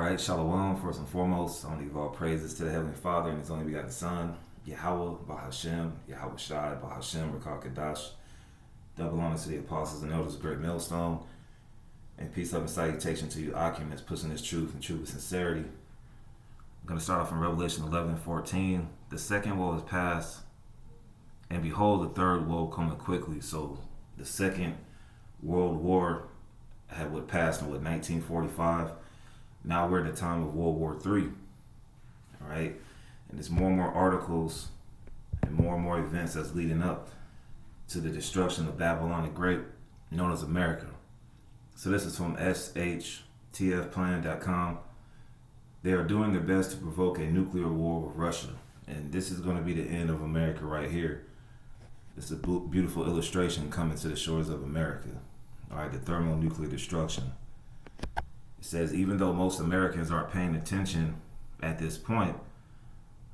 right, Shalom, first and foremost. I want to give all praises to the Heavenly Father and His only begotten Son, Yahweh, Bahashem, Yahweh Shai, Bahashem, Rakal Kadash. Double honor to the apostles and elders of Great Millstone. And peace, love, and salutation to you, Akim, that's pushing this truth and truth with sincerity. I'm going to start off in Revelation 11:14. The second woe is past, and behold, the third woe cometh quickly. So the second World War had passed in 1945. Now we're in the time of World War III. All right, and there's more and more articles and more events that's leading up to the destruction of Babylon the Great, known as America. So this is from shtfplan.com. They are doing their best to provoke a nuclear war with Russia, and this is going to be the end of America right here. It's a beautiful illustration coming to the shores of America. All right, the thermonuclear destruction. It says, even though most Americans aren't paying attention at this point,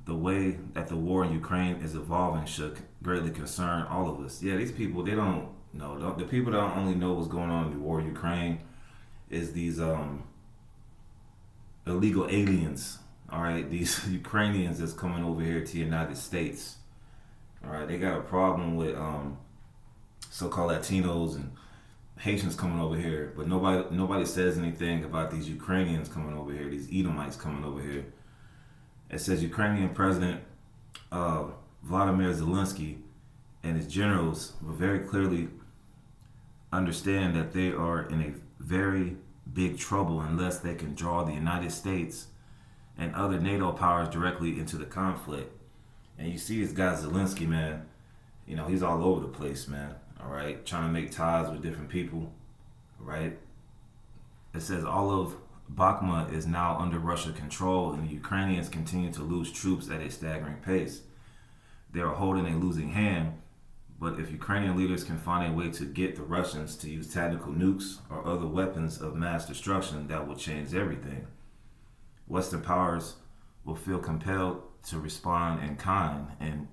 the way that the war in Ukraine is evolving should greatly concern all of us. Yeah, these people, they don't know. The people that don't only know what's going on in the war in Ukraine is these illegal aliens. All right, these Ukrainians that's coming over here to the United States. All right, they got a problem with so-called Latinos and Haitians coming over here, but nobody says anything about these Ukrainians coming over here, these Edomites coming over here. It says Ukrainian President Vladimir Zelensky and his generals will very clearly understand that they are in a very big trouble unless they can draw the United States and other NATO powers directly into the conflict. And you see this guy Zelensky, man, you know, he's all over the place, man. All right, trying to make ties with different people, right? It says all of Bakhmut is now under Russian control, and the Ukrainians continue to lose troops at a staggering pace. They are holding a losing hand, but if Ukrainian leaders can find a way to get the Russians to use tactical nukes or other weapons of mass destruction, that will change everything. Western powers will feel compelled to respond in kind, and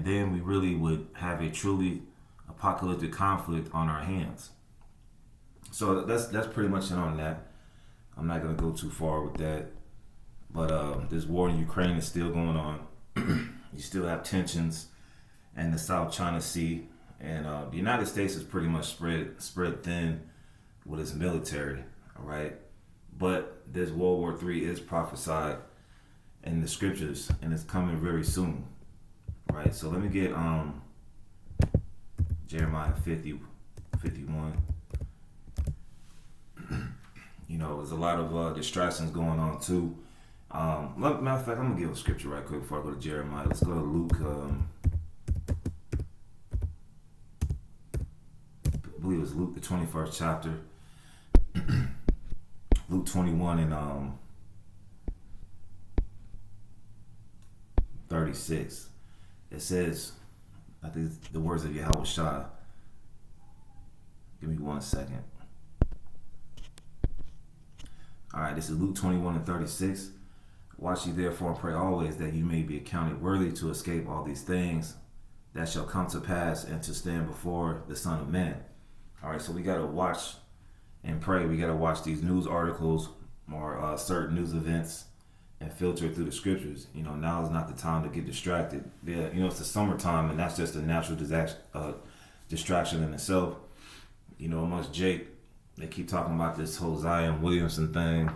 then we really would have a truly apocalyptic conflict on our hands. So that's pretty much it on that. I'm not going to go too far with that. But this war in Ukraine is still going on. You still have tensions in the South China Sea. And the United States is pretty much spread thin with its military. All right. But this World War III is prophesied in the scriptures, and it's coming very soon. Right. So let me get Jeremiah 50:51. You know, there's a lot of distractions going on too. Matter of fact, I'm gonna give a scripture right quick before I go to Jeremiah. Let's go to Luke. I believe it was Luke, the 21st chapter. Luke 21 and 36. It says, I think the words of Yahweh Shai. Give me 1 second. Alright, this is Luke 21 and 36. Watch ye therefore and pray always, that you may be accounted worthy to escape all these things that shall come to pass, and to stand before the Son of Man. Alright, so we got to watch and pray. We got to watch these news articles or certain news events and filter through the scriptures. You know, now is not the time to get distracted. Yeah, you know, it's the summertime, and that's just a natural distraction in itself. You know, amongst Jake, they keep talking about this whole Zion Williamson thing,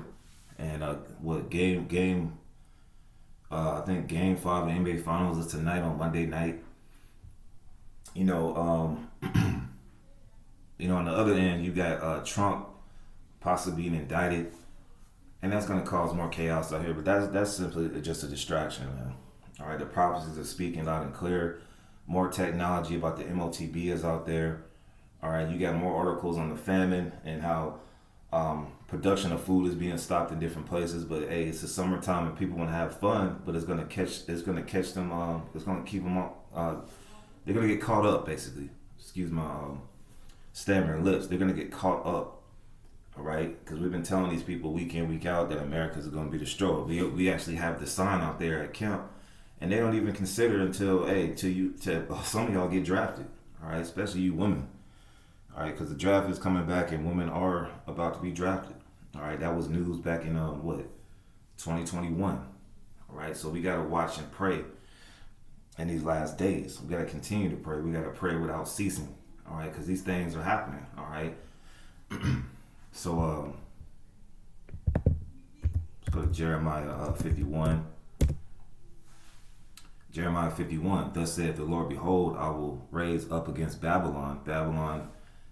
and I think Game 5 of the NBA Finals is tonight on Monday night. You know, you know, on the other end, you got Trump possibly being indicted, and that's going to cause more chaos out here. But that's simply just a distraction, man. All right, the prophecies are speaking loud and clear. More technology about the MOTB is out there. All right, you got more articles on the famine and how production of food is being stopped in different places. But hey, it's the summertime and people want to have fun, but it's gonna catch them. It's gonna keep them up. They're gonna get caught up, basically. Excuse my stammering lips. They're gonna get caught up. All right, because we've been telling these people week in, week out that America is gonna be destroyed. We actually have the sign out there at camp, and they don't even consider until some of y'all get drafted. All right, especially you women. All right, because the draft is coming back and women are about to be drafted. All right, that was news back in 2021. All right, so we gotta watch and pray in these last days. We gotta continue to pray. We gotta pray without ceasing. All right, because these things are happening. All right, so let's go to Jeremiah 51. Jeremiah 51, thus saith the Lord, behold, I will raise up against Babylon. Babylon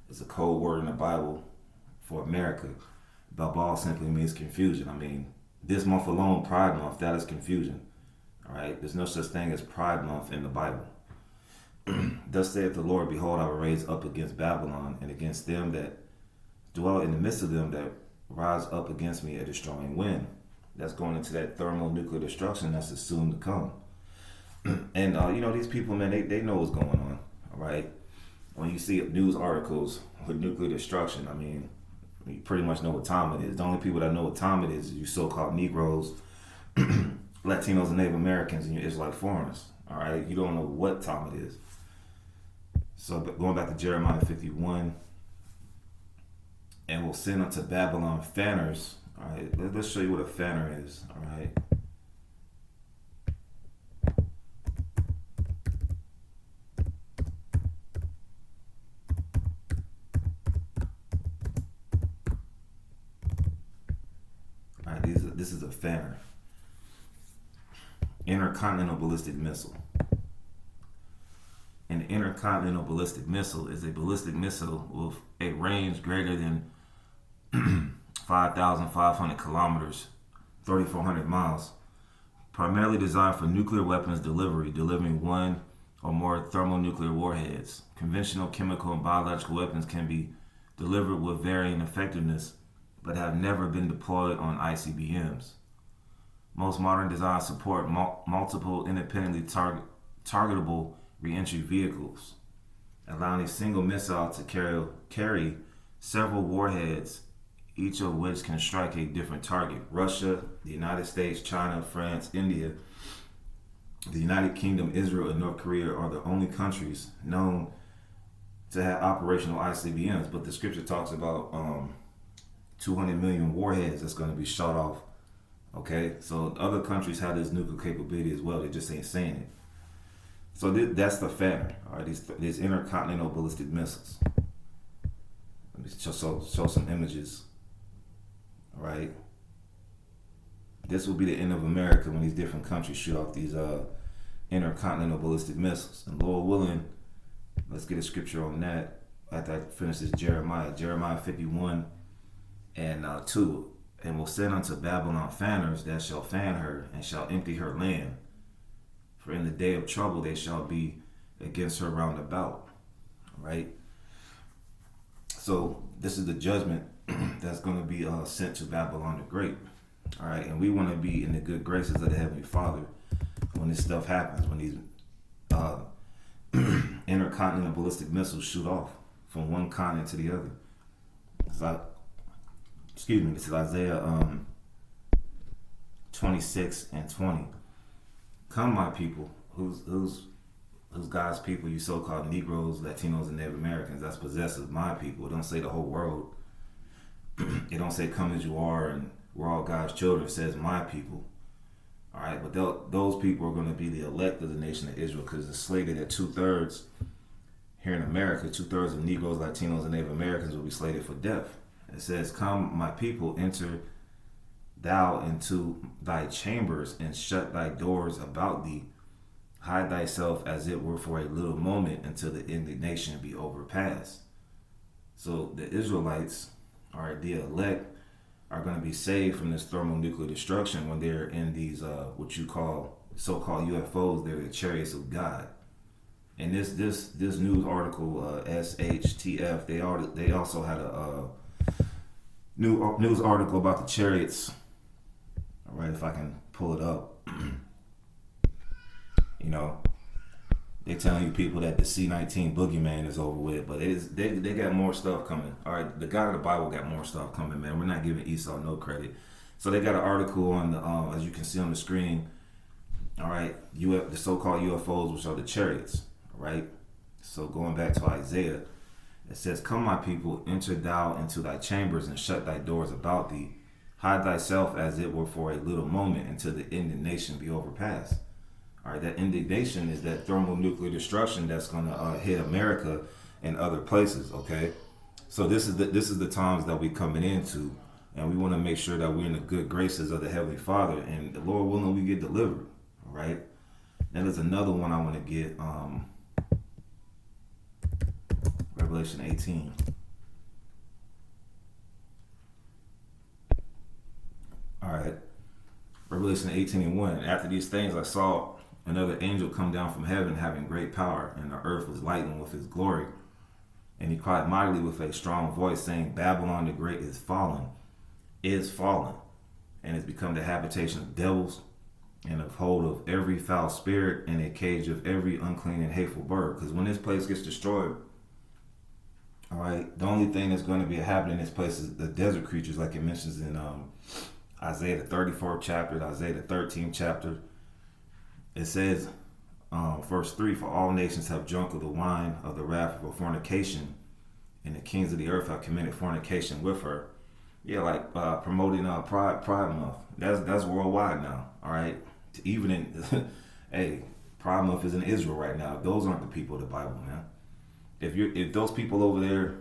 is a code word in the Bible for America. Babal simply means confusion. I mean, this month alone, Pride Month, that is confusion. All right, there's no such thing as Pride Month in the Bible. Thus saith the Lord, behold, I will raise up against Babylon and against them that dwell in the midst of them that rise up against me a destroying wind. That's going into that thermonuclear destruction that's soon to come. And these people, man, they know what's going on. All right, when you see news articles with nuclear destruction, I mean, you pretty much know what time it is. The only people that know what time it is you so-called Negroes, Latinos, and Native Americans, and your Israelite foreigners. All right, you don't know what time it is. So, going back to Jeremiah 51, and will send unto Babylon fanners. All right, let's show you what a fanner is. All right. This is a fanner. Intercontinental ballistic missile. An intercontinental ballistic missile is a ballistic missile with a range greater than 5,500 kilometers, 3,400 miles, primarily designed for nuclear weapons delivery, delivering one or more thermonuclear warheads. Conventional chemical and biological weapons can be delivered with varying effectiveness, but have never been deployed on ICBMs. Most modern designs support multiple independently targetable reentry vehicles, allowing a single missile to carry several warheads, each of which can strike a different target. Russia, the United States, China, France, India, the United Kingdom, Israel, and North Korea are the only countries known to have operational ICBMs, but the scripture talks about 200 million warheads that's going to be shot off. Okay, so other countries have this nuclear capability as well. They just ain't saying it. So that's the fanner. All right, these intercontinental ballistic missiles. Let me show some images. All right, this will be the end of America when these different countries shoot off these intercontinental ballistic missiles. And Lord willing, let's get a scripture on that after I finish this Jeremiah 51. And 2, and will send unto Babylon fanners that shall fan her and shall empty her land. For in the day of trouble they shall be against her round about. All right. So this is the judgment that's going to be sent to Babylon the Great. All right, and we want to be in the good graces of the Heavenly Father when this stuff happens, when these intercontinental ballistic missiles shoot off from one continent to the other. It's like, this is Isaiah 26 and 20. Come, my people, who's God's people, you so-called Negroes, Latinos, and Native Americans. That's possessive, my people. It don't say the whole world. It don't say come as you are and we're all God's children. It says my people. All right, but those people are going to be the elect of the nation of Israel, because it's slated that 2/3 here in America, 2/3 of Negroes, Latinos, and Native Americans will be slated for death. It says, come, my people, enter thou into thy chambers and shut thy doors about thee. Hide thyself as it were for a little moment until the indignation be overpassed. So the Israelites, or the elect, are going to be saved from this thermonuclear destruction when they're in these what you call so-called UFOs. They're the chariots of God. And this news article, SHTF, they also had a news article about the chariots. All right, if I can pull it up. They're telling you people that the C-19 boogeyman is over with, but they got more stuff coming. All right, the God of the Bible got more stuff coming, man. We're not giving Esau no credit. So they got an article on the, as you can see on the screen, all right, the so-called UFOs, which are the chariots, all right? So going back to Isaiah, It says, "Come, my people, enter thou into thy chambers and shut thy doors about thee. Hide thyself as it were for a little moment until the indignation be overpassed." All right, that indignation is that thermonuclear destruction that's going to hit America and other places. Okay, so this is the times that we coming into, and we want to make sure that we're in the good graces of the Heavenly Father, and the Lord willing, we get delivered. All right. Now there's another one I want to get. Revelation 18. All right. Revelation 18:1. After these things, I saw another angel come down from heaven, having great power, and the earth was lightened with his glory. And he cried mightily with a strong voice, saying, Babylon the Great is fallen, and has become the habitation of devils, and of hold of every foul spirit, and a cage of every unclean and hateful bird. Because when this place gets destroyed, all right, the only thing that's going to be happening in this place is the desert creatures, like it mentions in Isaiah the 34th chapter, Isaiah the 13th chapter. It says, verse 3, "For all nations have drunk of the wine of the wrath of fornication, and the kings of the earth have committed fornication with her." Yeah, like promoting Pride Month. That's worldwide now. All right, even in hey, Pride Month is in Israel right now. Those aren't the people of the Bible, man. If those people over there,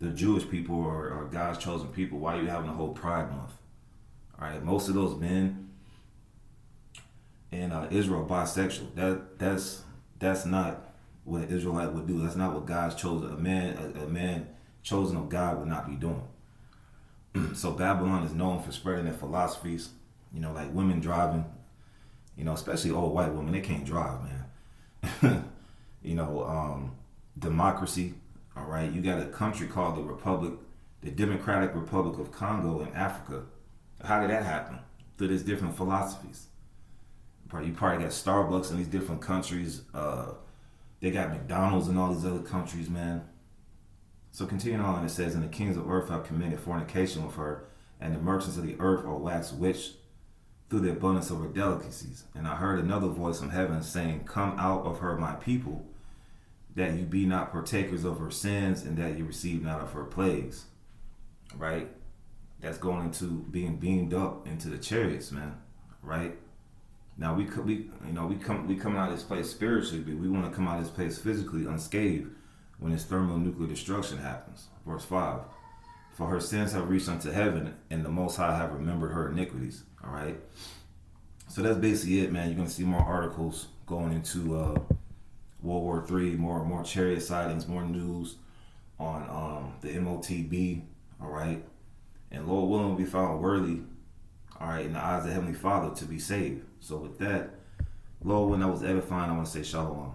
the Jewish people or God's chosen people, why are you having a whole Pride Month? All right, most of those men in Israel are bisexual. That's not what an Israelite would do. That's not what God's chosen. A man chosen of God would not be doing. So Babylon is known for spreading their philosophies, like women driving, especially old white women. They can't drive, man. Democracy. All right, you got a country called the Democratic Republic of Congo in Africa. How did that happen? Through these different philosophies. You probably got Starbucks in these different countries. They got McDonald's in all these other countries, man. So continuing on, it says, "And the kings of earth have committed fornication with her, and the merchants of the earth are waxed rich through the abundance of her delicacies. And I heard another voice from heaven saying, Come out of her, my people, that you be not partakers of her sins, and that you receive not of her plagues." Right? That's going into being beamed up into the chariots, man. Right? Now we come out of this place spiritually, but we want to come out of this place physically unscathed when this thermonuclear destruction happens. Verse 5. "For her sins have reached unto heaven, and the Most High have remembered her iniquities." All right. So that's basically it, man. You're gonna see more articles going into World War III, more chariot sightings, more news on the MOTB. All right. And Lord willing, will be found worthy, all right, in the eyes of the Heavenly Father to be saved. So with that, Lord, when I was edifying, I want to say shalom.